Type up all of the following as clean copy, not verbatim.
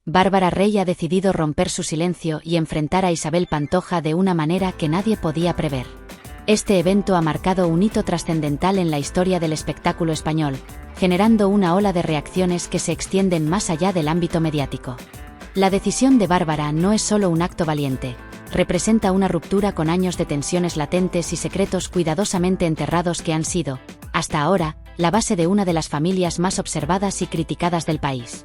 Bárbara Rey ha decidido romper su silencio y enfrentar a Isabel Pantoja de una manera que nadie podía prever. Este evento ha marcado un hito trascendental en la historia del espectáculo español, generando una ola de reacciones que se extienden más allá del ámbito mediático. La decisión de Bárbara no es solo un acto valiente, representa una ruptura con años de tensiones latentes y secretos cuidadosamente enterrados que han sido, hasta ahora, la base de una de las familias más observadas y criticadas del país.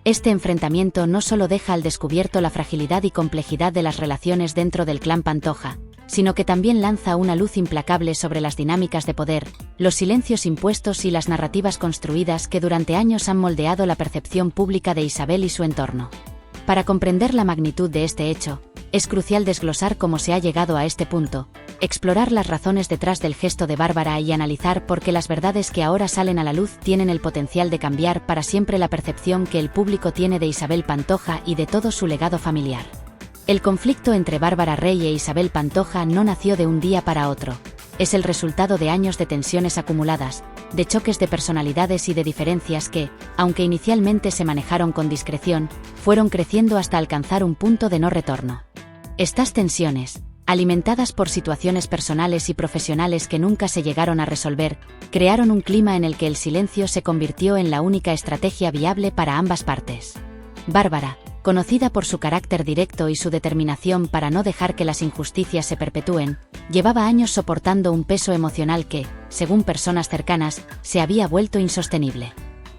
Este enfrentamiento no solo deja al descubierto la fragilidad y complejidad de las relaciones dentro del clan Pantoja, sino que también lanza una luz implacable sobre las dinámicas de poder, los silencios impuestos y las narrativas construidas que durante años han moldeado la percepción pública de Isabel y su entorno. Para comprender la magnitud de este hecho, es crucial desglosar cómo se ha llegado a este punto, explorar las razones detrás del gesto de Bárbara y analizar por qué las verdades que ahora salen a la luz tienen el potencial de cambiar para siempre la percepción que el público tiene de Isabel Pantoja y de todo su legado familiar. El conflicto entre Bárbara Rey e Isabel Pantoja no nació de un día para otro. Es el resultado de años de tensiones acumuladas, de choques de personalidades y de diferencias que, aunque inicialmente se manejaron con discreción, fueron creciendo hasta alcanzar un punto de no retorno. Estas tensiones, alimentadas por situaciones personales y profesionales que nunca se llegaron a resolver, crearon un clima en el que el silencio se convirtió en la única estrategia viable para ambas partes. Bárbara, conocida por su carácter directo y su determinación para no dejar que las injusticias se perpetúen, llevaba años soportando un peso emocional que, según personas cercanas, se había vuelto insostenible.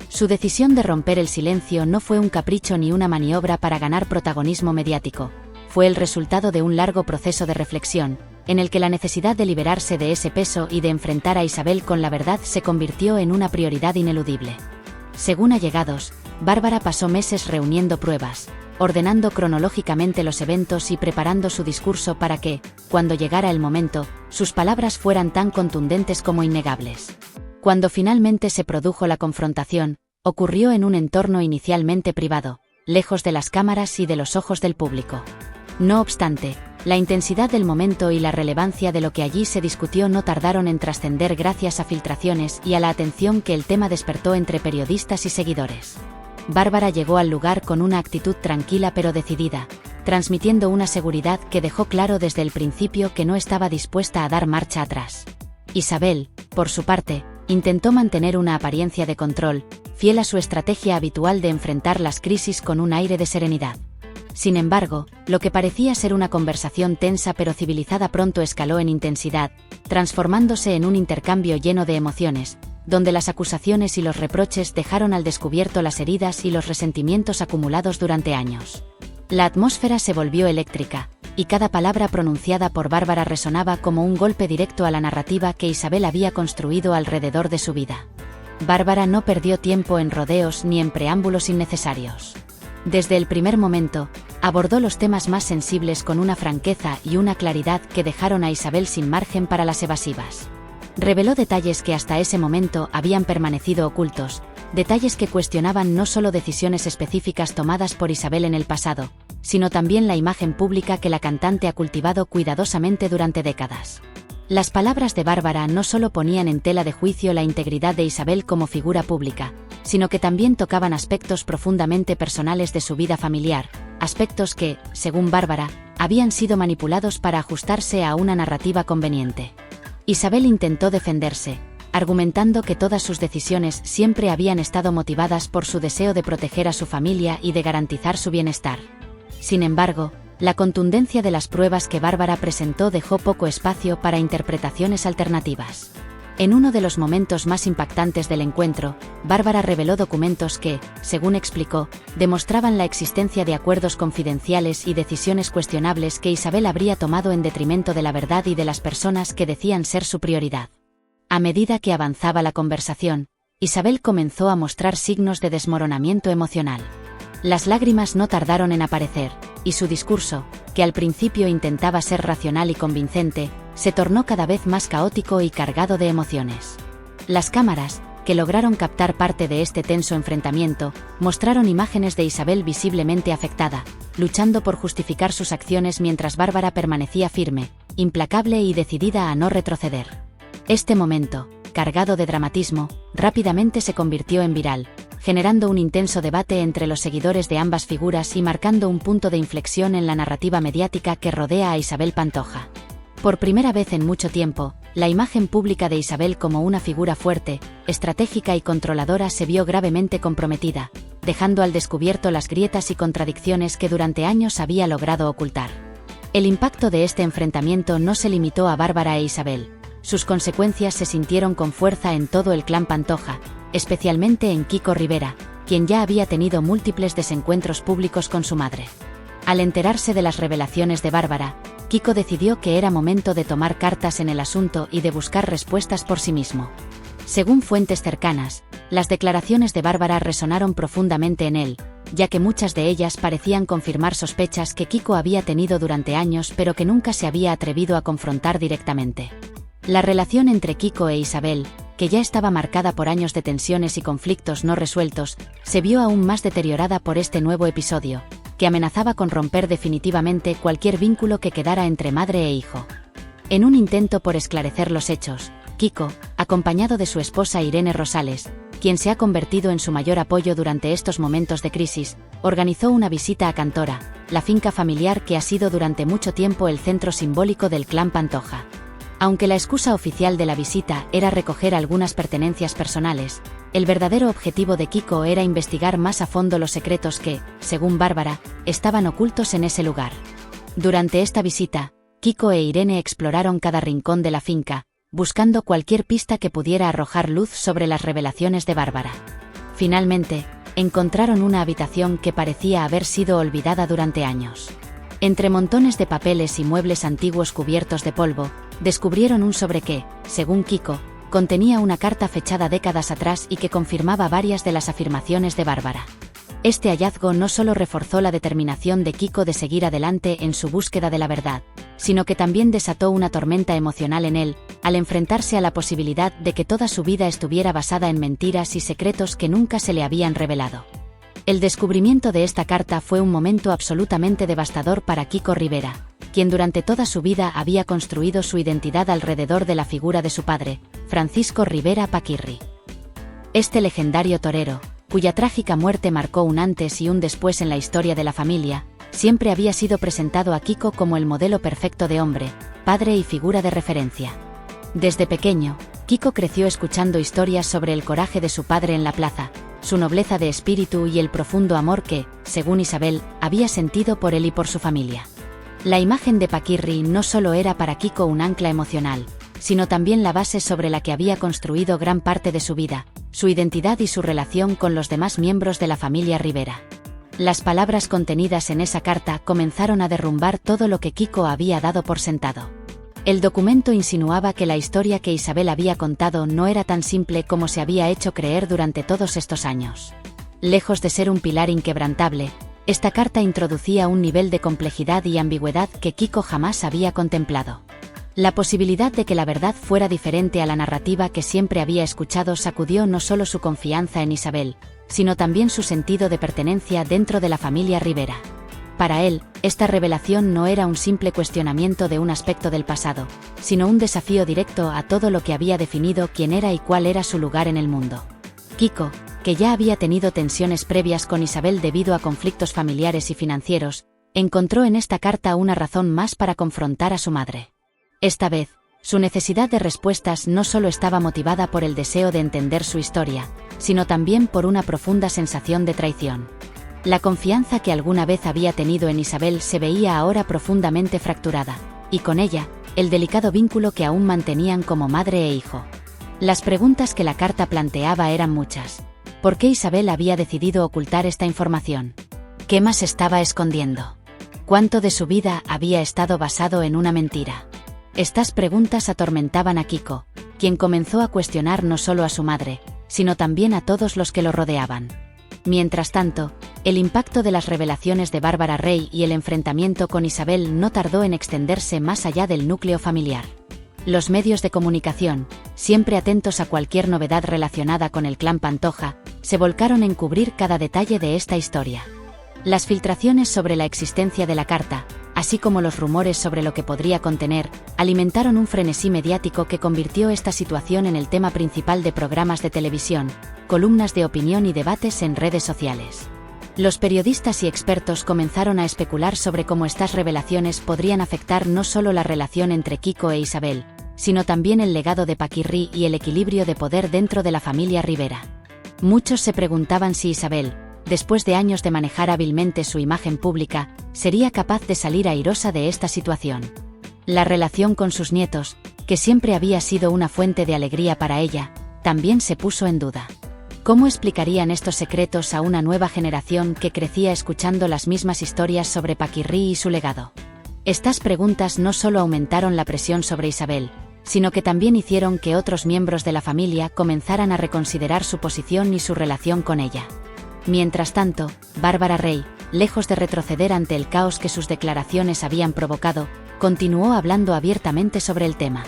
Su decisión de romper el silencio no fue un capricho ni una maniobra para ganar protagonismo mediático. Fue el resultado de un largo proceso de reflexión, en el que la necesidad de liberarse de ese peso y de enfrentar a Isabel con la verdad se convirtió en una prioridad ineludible. Según allegados, Bárbara pasó meses reuniendo pruebas, ordenando cronológicamente los eventos y preparando su discurso para que, cuando llegara el momento, sus palabras fueran tan contundentes como innegables. Cuando finalmente se produjo la confrontación, ocurrió en un entorno inicialmente privado, lejos de las cámaras y de los ojos del público. No obstante, la intensidad del momento y la relevancia de lo que allí se discutió no tardaron en trascender gracias a filtraciones y a la atención que el tema despertó entre periodistas y seguidores. Bárbara llegó al lugar con una actitud tranquila pero decidida, transmitiendo una seguridad que dejó claro desde el principio que no estaba dispuesta a dar marcha atrás. Isabel, por su parte, intentó mantener una apariencia de control, fiel a su estrategia habitual de enfrentar las crisis con un aire de serenidad. Sin embargo, lo que parecía ser una conversación tensa pero civilizada pronto escaló en intensidad, transformándose en un intercambio lleno de emociones, donde las acusaciones y los reproches dejaron al descubierto las heridas y los resentimientos acumulados durante años. La atmósfera se volvió eléctrica, y cada palabra pronunciada por Bárbara resonaba como un golpe directo a la narrativa que Isabel había construido alrededor de su vida. Bárbara no perdió tiempo en rodeos ni en preámbulos innecesarios. Desde el primer momento, abordó los temas más sensibles con una franqueza y una claridad que dejaron a Isabel sin margen para las evasivas. Reveló detalles que hasta ese momento habían permanecido ocultos, detalles que cuestionaban no solo decisiones específicas tomadas por Isabel en el pasado, sino también la imagen pública que la cantante ha cultivado cuidadosamente durante décadas. Las palabras de Bárbara no solo ponían en tela de juicio la integridad de Isabel como figura pública, sino que también tocaban aspectos profundamente personales de su vida familiar, aspectos que, según Bárbara, habían sido manipulados para ajustarse a una narrativa conveniente. Isabel intentó defenderse, argumentando que todas sus decisiones siempre habían estado motivadas por su deseo de proteger a su familia y de garantizar su bienestar. Sin embargo, la contundencia de las pruebas que Bárbara presentó dejó poco espacio para interpretaciones alternativas. En uno de los momentos más impactantes del encuentro, Bárbara reveló documentos que, según explicó, demostraban la existencia de acuerdos confidenciales y decisiones cuestionables que Isabel habría tomado en detrimento de la verdad y de las personas que decían ser su prioridad. A medida que avanzaba la conversación, Isabel comenzó a mostrar signos de desmoronamiento emocional. Las lágrimas no tardaron en aparecer, y su discurso, que al principio intentaba ser racional y convincente, se tornó cada vez más caótico y cargado de emociones. Las cámaras, que lograron captar parte de este tenso enfrentamiento, mostraron imágenes de Isabel visiblemente afectada, luchando por justificar sus acciones mientras Bárbara permanecía firme, implacable y decidida a no retroceder. Este momento, cargado de dramatismo, rápidamente se convirtió en viral, generando un intenso debate entre los seguidores de ambas figuras y marcando un punto de inflexión en la narrativa mediática que rodea a Isabel Pantoja. Por primera vez en mucho tiempo, la imagen pública de Isabel como una figura fuerte, estratégica y controladora se vio gravemente comprometida, dejando al descubierto las grietas y contradicciones que durante años había logrado ocultar. El impacto de este enfrentamiento no se limitó a Bárbara e Isabel. Sus consecuencias se sintieron con fuerza en todo el clan Pantoja, especialmente en Kiko Rivera, quien ya había tenido múltiples desencuentros públicos con su madre. Al enterarse de las revelaciones de Bárbara, Kiko decidió que era momento de tomar cartas en el asunto y de buscar respuestas por sí mismo. Según fuentes cercanas, las declaraciones de Bárbara resonaron profundamente en él, ya que muchas de ellas parecían confirmar sospechas que Kiko había tenido durante años pero que nunca se había atrevido a confrontar directamente. La relación entre Kiko e Isabel, que ya estaba marcada por años de tensiones y conflictos no resueltos, se vio aún más deteriorada por este nuevo episodio, que amenazaba con romper definitivamente cualquier vínculo que quedara entre madre e hijo. En un intento por esclarecer los hechos, Kiko, acompañado de su esposa Irene Rosales, quien se ha convertido en su mayor apoyo durante estos momentos de crisis, organizó una visita a Cantora, la finca familiar que ha sido durante mucho tiempo el centro simbólico del clan Pantoja. Aunque la excusa oficial de la visita era recoger algunas pertenencias personales, el verdadero objetivo de Kiko era investigar más a fondo los secretos que, según Bárbara, estaban ocultos en ese lugar. Durante esta visita, Kiko e Irene exploraron cada rincón de la finca, buscando cualquier pista que pudiera arrojar luz sobre las revelaciones de Bárbara. Finalmente, encontraron una habitación que parecía haber sido olvidada durante años. Entre montones de papeles y muebles antiguos cubiertos de polvo, descubrieron un sobre que, según Kiko, contenía una carta fechada décadas atrás y que confirmaba varias de las afirmaciones de Bárbara. Este hallazgo no solo reforzó la determinación de Kiko de seguir adelante en su búsqueda de la verdad, sino que también desató una tormenta emocional en él, al enfrentarse a la posibilidad de que toda su vida estuviera basada en mentiras y secretos que nunca se le habían revelado. El descubrimiento de esta carta fue un momento absolutamente devastador para Kiko Rivera, quien durante toda su vida había construido su identidad alrededor de la figura de su padre, Francisco Rivera Paquirri. Este legendario torero, cuya trágica muerte marcó un antes y un después en la historia de la familia, siempre había sido presentado a Kiko como el modelo perfecto de hombre, padre y figura de referencia. Desde pequeño, Kiko creció escuchando historias sobre el coraje de su padre en la plaza, su nobleza de espíritu y el profundo amor que, según Isabel, había sentido por él y por su familia. La imagen de Paquirri no solo era para Kiko un ancla emocional, sino también la base sobre la que había construido gran parte de su vida, su identidad y su relación con los demás miembros de la familia Rivera. Las palabras contenidas en esa carta comenzaron a derrumbar todo lo que Kiko había dado por sentado. El documento insinuaba que la historia que Isabel había contado no era tan simple como se había hecho creer durante todos estos años. Lejos de ser un pilar inquebrantable, esta carta introducía un nivel de complejidad y ambigüedad que Kiko jamás había contemplado. La posibilidad de que la verdad fuera diferente a la narrativa que siempre había escuchado sacudió no solo su confianza en Isabel, sino también su sentido de pertenencia dentro de la familia Rivera. Para él, esta revelación no era un simple cuestionamiento de un aspecto del pasado, sino un desafío directo a todo lo que había definido quién era y cuál era su lugar en el mundo. Kiko, que ya había tenido tensiones previas con Isabel debido a conflictos familiares y financieros, encontró en esta carta una razón más para confrontar a su madre. Esta vez, su necesidad de respuestas no solo estaba motivada por el deseo de entender su historia, sino también por una profunda sensación de traición. La confianza que alguna vez había tenido en Isabel se veía ahora profundamente fracturada, y con ella, el delicado vínculo que aún mantenían como madre e hijo. Las preguntas que la carta planteaba eran muchas. ¿Por qué Isabel había decidido ocultar esta información? ¿Qué más estaba escondiendo? ¿Cuánto de su vida había estado basado en una mentira? Estas preguntas atormentaban a Kiko, quien comenzó a cuestionar no solo a su madre, sino también a todos los que lo rodeaban. Mientras tanto, el impacto de las revelaciones de Bárbara Rey y el enfrentamiento con Isabel no tardó en extenderse más allá del núcleo familiar. Los medios de comunicación, siempre atentos a cualquier novedad relacionada con el clan Pantoja, se volcaron en cubrir cada detalle de esta historia. Las filtraciones sobre la existencia de la carta, así como los rumores sobre lo que podría contener, alimentaron un frenesí mediático que convirtió esta situación en el tema principal de programas de televisión, columnas de opinión y debates en redes sociales. Los periodistas y expertos comenzaron a especular sobre cómo estas revelaciones podrían afectar no solo la relación entre Kiko e Isabel, sino también el legado de Paquirri y el equilibrio de poder dentro de la familia Rivera. Muchos se preguntaban si Isabel, después de años de manejar hábilmente su imagen pública, sería capaz de salir airosa de esta situación. La relación con sus nietos, que siempre había sido una fuente de alegría para ella, también se puso en duda. ¿Cómo explicarían estos secretos a una nueva generación que crecía escuchando las mismas historias sobre Paquirri y su legado? Estas preguntas no solo aumentaron la presión sobre Isabel, sino que también hicieron que otros miembros de la familia comenzaran a reconsiderar su posición y su relación con ella. Mientras tanto, Bárbara Rey, lejos de retroceder ante el caos que sus declaraciones habían provocado, continuó hablando abiertamente sobre el tema.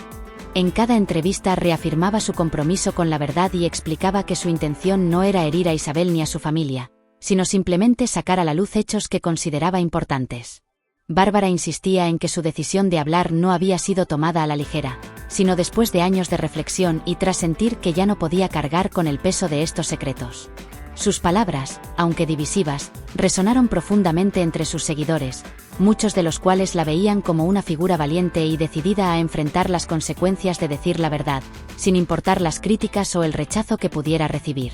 En cada entrevista reafirmaba su compromiso con la verdad y explicaba que su intención no era herir a Isabel ni a su familia, sino simplemente sacar a la luz hechos que consideraba importantes. Bárbara insistía en que su decisión de hablar no había sido tomada a la ligera, sino después de años de reflexión y tras sentir que ya no podía cargar con el peso de estos secretos. Sus palabras, aunque divisivas, resonaron profundamente entre sus seguidores, muchos de los cuales la veían como una figura valiente y decidida a enfrentar las consecuencias de decir la verdad, sin importar las críticas o el rechazo que pudiera recibir.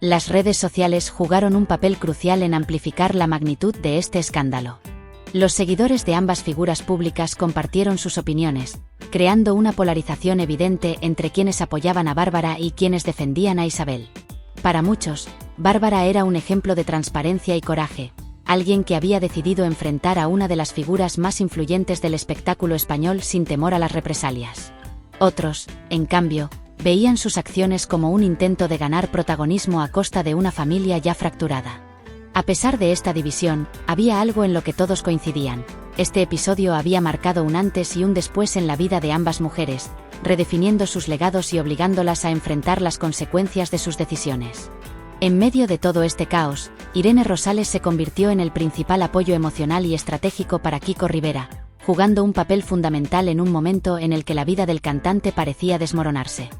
Las redes sociales jugaron un papel crucial en amplificar la magnitud de este escándalo. Los seguidores de ambas figuras públicas compartieron sus opiniones, creando una polarización evidente entre quienes apoyaban a Bárbara y quienes defendían a Isabel. Para muchos, Bárbara era un ejemplo de transparencia y coraje, alguien que había decidido enfrentar a una de las figuras más influyentes del espectáculo español sin temor a las represalias. Otros, en cambio, veían sus acciones como un intento de ganar protagonismo a costa de una familia ya fracturada. A pesar de esta división, había algo en lo que todos coincidían. Este episodio había marcado un antes y un después en la vida de ambas mujeres, redefiniendo sus legados y obligándolas a enfrentar las consecuencias de sus decisiones. En medio de todo este caos, Irene Rosales se convirtió en el principal apoyo emocional y estratégico para Kiko Rivera, jugando un papel fundamental en un momento en el que la vida del cantante parecía desmoronarse.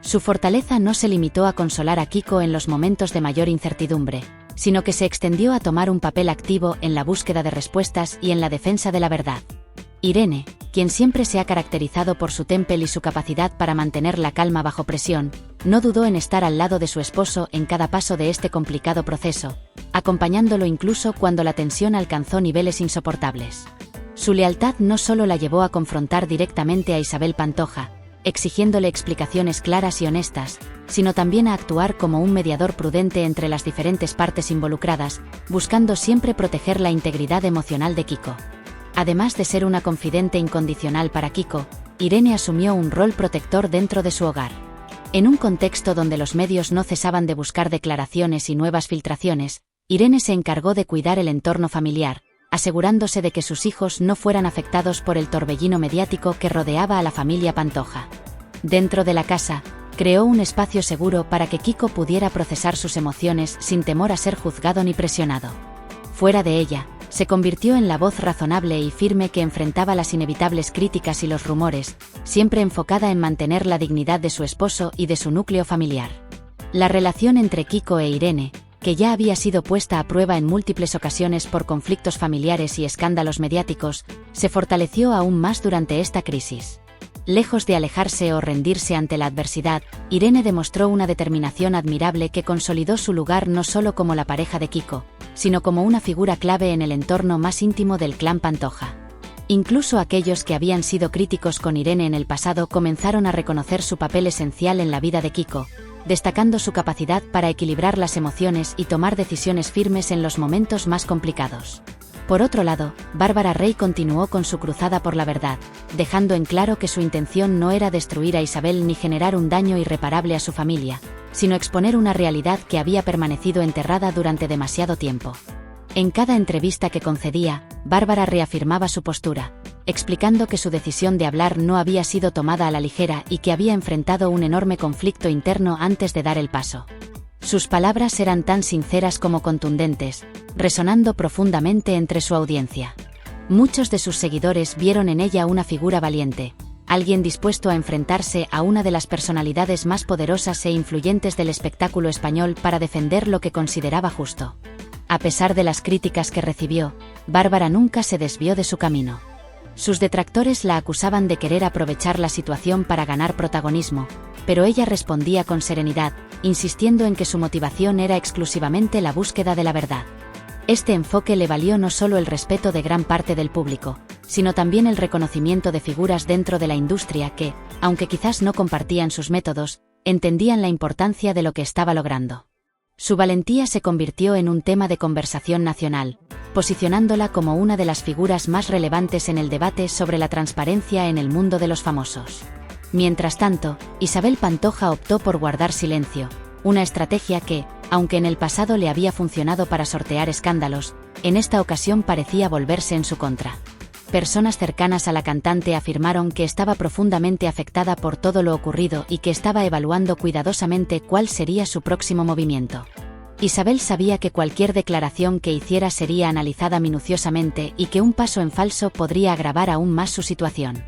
Su fortaleza no se limitó a consolar a Kiko en los momentos de mayor incertidumbre, sino que se extendió a tomar un papel activo en la búsqueda de respuestas y en la defensa de la verdad. Irene, quien siempre se ha caracterizado por su temple y su capacidad para mantener la calma bajo presión, no dudó en estar al lado de su esposo en cada paso de este complicado proceso, acompañándolo incluso cuando la tensión alcanzó niveles insoportables. Su lealtad no solo la llevó a confrontar directamente a Isabel Pantoja, exigiéndole explicaciones claras y honestas, sino también a actuar como un mediador prudente entre las diferentes partes involucradas, buscando siempre proteger la integridad emocional de Kiko. Además de ser una confidente incondicional para Kiko, Irene asumió un rol protector dentro de su hogar. En un contexto donde los medios no cesaban de buscar declaraciones y nuevas filtraciones, Irene se encargó de cuidar el entorno familiar, asegurándose de que sus hijos no fueran afectados por el torbellino mediático que rodeaba a la familia Pantoja. Dentro de la casa, creó un espacio seguro para que Kiko pudiera procesar sus emociones sin temor a ser juzgado ni presionado. Fuera de ella, se convirtió en la voz razonable y firme que enfrentaba las inevitables críticas y los rumores, siempre enfocada en mantener la dignidad de su esposo y de su núcleo familiar. La relación entre Kiko e Irene, que ya había sido puesta a prueba en múltiples ocasiones por conflictos familiares y escándalos mediáticos, se fortaleció aún más durante esta crisis. Lejos de alejarse o rendirse ante la adversidad, Irene demostró una determinación admirable que consolidó su lugar no solo como la pareja de Kiko, sino como una figura clave en el entorno más íntimo del clan Pantoja. Incluso aquellos que habían sido críticos con Irene en el pasado comenzaron a reconocer su papel esencial en la vida de Kiko, destacando su capacidad para equilibrar las emociones y tomar decisiones firmes en los momentos más complicados. Por otro lado, Bárbara Rey continuó con su cruzada por la verdad, dejando en claro que su intención no era destruir a Isabel ni generar un daño irreparable a su familia, sino exponer una realidad que había permanecido enterrada durante demasiado tiempo. En cada entrevista que concedía, Bárbara reafirmaba su postura, explicando que su decisión de hablar no había sido tomada a la ligera y que había enfrentado un enorme conflicto interno antes de dar el paso. Sus palabras eran tan sinceras como contundentes, resonando profundamente entre su audiencia. Muchos de sus seguidores vieron en ella una figura valiente, alguien dispuesto a enfrentarse a una de las personalidades más poderosas e influyentes del espectáculo español para defender lo que consideraba justo. A pesar de las críticas que recibió, Bárbara nunca se desvió de su camino. Sus detractores la acusaban de querer aprovechar la situación para ganar protagonismo, pero ella respondía con serenidad, insistiendo en que su motivación era exclusivamente la búsqueda de la verdad. Este enfoque le valió no solo el respeto de gran parte del público, sino también el reconocimiento de figuras dentro de la industria que, aunque quizás no compartían sus métodos, entendían la importancia de lo que estaba logrando. Su valentía se convirtió en un tema de conversación nacional, posicionándola como una de las figuras más relevantes en el debate sobre la transparencia en el mundo de los famosos. Mientras tanto, Isabel Pantoja optó por guardar silencio, una estrategia que, aunque en el pasado le había funcionado para sortear escándalos, en esta ocasión parecía volverse en su contra. Personas cercanas a la cantante afirmaron que estaba profundamente afectada por todo lo ocurrido y que estaba evaluando cuidadosamente cuál sería su próximo movimiento. Isabel sabía que cualquier declaración que hiciera sería analizada minuciosamente y que un paso en falso podría agravar aún más su situación.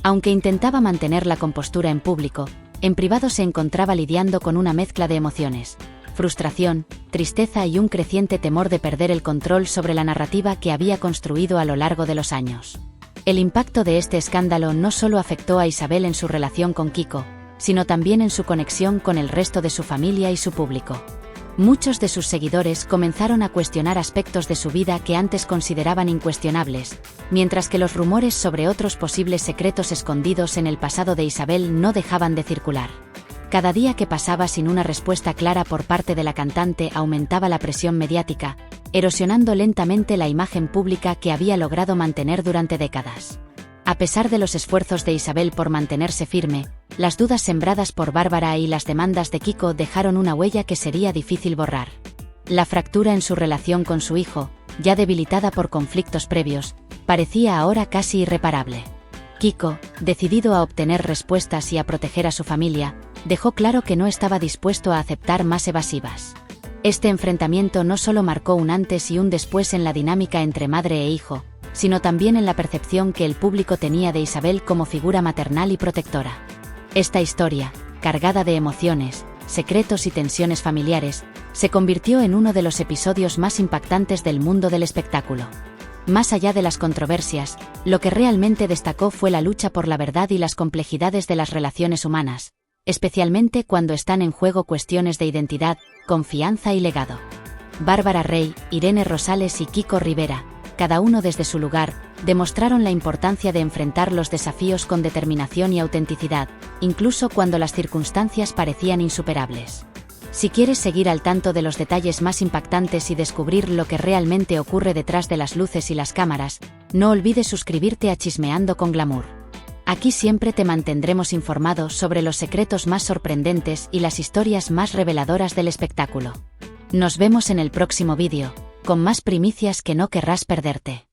Aunque intentaba mantener la compostura en público, en privado se encontraba lidiando con una mezcla de emociones: frustración, tristeza y un creciente temor de perder el control sobre la narrativa que había construido a lo largo de los años. El impacto de este escándalo no solo afectó a Isabel en su relación con Kiko, sino también en su conexión con el resto de su familia y su público. Muchos de sus seguidores comenzaron a cuestionar aspectos de su vida que antes consideraban incuestionables, mientras que los rumores sobre otros posibles secretos escondidos en el pasado de Isabel no dejaban de circular. Cada día que pasaba sin una respuesta clara por parte de la cantante aumentaba la presión mediática, erosionando lentamente la imagen pública que había logrado mantener durante décadas. A pesar de los esfuerzos de Isabel por mantenerse firme, las dudas sembradas por Bárbara y las demandas de Kiko dejaron una huella que sería difícil borrar. La fractura en su relación con su hijo, ya debilitada por conflictos previos, parecía ahora casi irreparable. Kiko, decidido a obtener respuestas y a proteger a su familia, dejó claro que no estaba dispuesto a aceptar más evasivas. Este enfrentamiento no solo marcó un antes y un después en la dinámica entre madre e hijo, sino también en la percepción que el público tenía de Isabel como figura maternal y protectora. Esta historia, cargada de emociones, secretos y tensiones familiares, se convirtió en uno de los episodios más impactantes del mundo del espectáculo. Más allá de las controversias, lo que realmente destacó fue la lucha por la verdad y las complejidades de las relaciones humanas, especialmente cuando están en juego cuestiones de identidad, confianza y legado. Bárbara Rey, Irene Rosales y Kiko Rivera, cada uno desde su lugar, demostraron la importancia de enfrentar los desafíos con determinación y autenticidad, incluso cuando las circunstancias parecían insuperables. Si quieres seguir al tanto de los detalles más impactantes y descubrir lo que realmente ocurre detrás de las luces y las cámaras, no olvides suscribirte a Chismeando con Glamour. Aquí siempre te mantendremos informado sobre los secretos más sorprendentes y las historias más reveladoras del espectáculo. Nos vemos en el próximo vídeo, con más primicias que no querrás perderte.